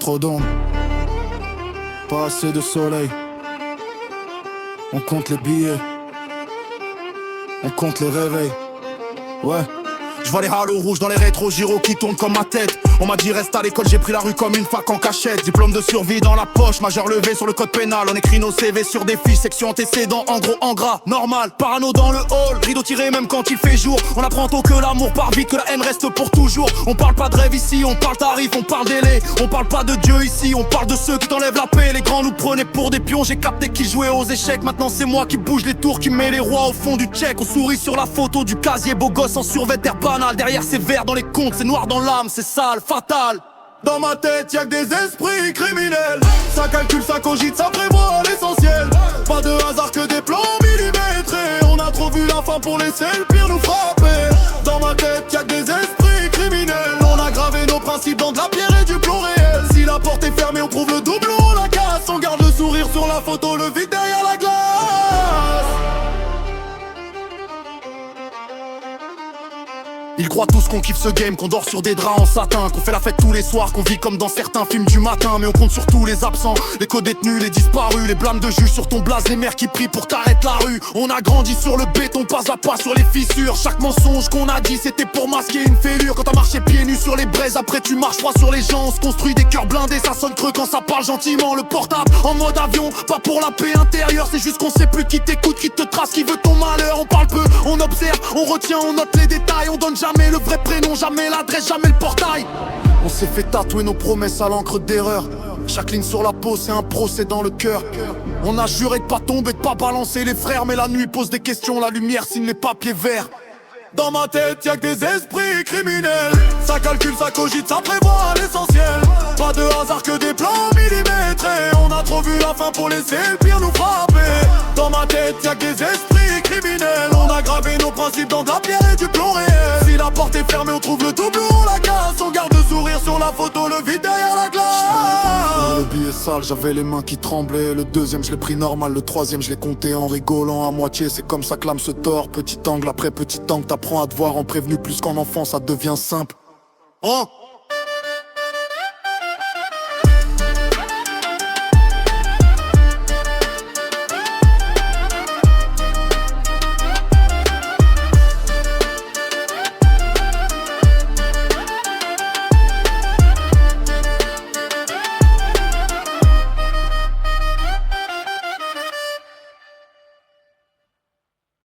trop d'ombre, pas assez de soleil. On compte les billets, on compte les réveils. Ouais. Je vois les halos rouges dans les rétros gyros qui tournent comme ma tête. On m'a dit reste à l'école, j'ai pris la rue comme une fac en cachette. Diplôme de survie dans la poche, majeur levé sur le code pénal. On écrit nos CV sur des fiches, section antécédents, en gros en gras, normal. Parano dans le hall, rideau tiré même quand il fait jour. On apprend tôt que l'amour part vite, que la haine reste pour toujours. On parle pas de rêve ici, on parle tarif, on parle délai. On parle pas de Dieu ici, on parle de ceux qui t'enlèvent la paix. Les grands nous prenaient pour des pions, j'ai capté qu'ils jouaient aux échecs. Maintenant c'est moi qui bouge les tours, qui met les rois au fond du check. On sourit sur la photo du casier, beau gosse en survêt d'air banal. Derrière c'est vert dans les comptes, c'est noir dans l'âme, c'est sale, fatal. Dans ma tête y'a que des esprits criminels. Ça calcule, ça cogite, ça prévoit l'essentiel. Pas de hasard que des plans millimétrés. On a trop vu la fin pour laisser le pire nous frapper. Dans ma tête y'a que des esprits criminels. On a gravé nos principes dans de la pierre et du plomb réel. Si la porte est fermée on trouve le doublon, on la casse. On garde le sourire sur la photo, le vide derrière la glace. Ils croient tous qu'on kiffe ce game, qu'on dort sur des draps en satin, qu'on fait la fête tous les soirs, qu'on vit comme dans certains films du matin. Mais on compte sur tous les absents, les co-détenus, les disparus, les blâmes de juges sur ton blaze, les mères qui prient pour t'arrêter la rue. On a grandi sur le béton, pas à pas sur les fissures. Chaque mensonge qu'on a dit c'était pour masquer une fêlure. Quand t'as marché pieds nus sur les braises, après tu marches froid sur les gens. On se construit des cœurs blindés, ça sonne creux quand ça parle gentiment. Le portable en mode avion, pas pour la paix intérieure. C'est juste qu'on sait plus qui t'écoute, qui te trace, qui veut ton malheur. On parle peu, on observe, on retient, on note les détails. On donne jamais le vrai prénom, jamais l'adresse, jamais le portail. On s'est fait tatouer nos promesses à l'encre d'erreur. Chaque ligne sur la peau c'est un procès dans le cœur. On a juré de pas tomber, de pas balancer les frères. Mais la nuit pose des questions, la lumière signe les papiers verts. Dans ma tête y'a que des esprits criminels. Ça calcule, ça cogite, ça prévoit l'essentiel. Pas de hasard que des plans millimétrés. On a trop vu la fin pour laisser le pire nous frapper. Dans ma tête y'a que des esprits criminels. On a gravé nos principes dans de la pierre et du plomb réel. Si la porte est fermée on trouve le doublon, on la casse. On garde le sourire sur la photo, le vide derrière la glace. Le billet sale, j'avais les mains qui tremblaient. Le deuxième je l'ai pris normal, le troisième je l'ai compté en rigolant à moitié. C'est comme ça que l'âme se tord, petit angle après petit angle. T'apprends à te voir en prévenu, plus qu'en enfant ça devient simple. Oh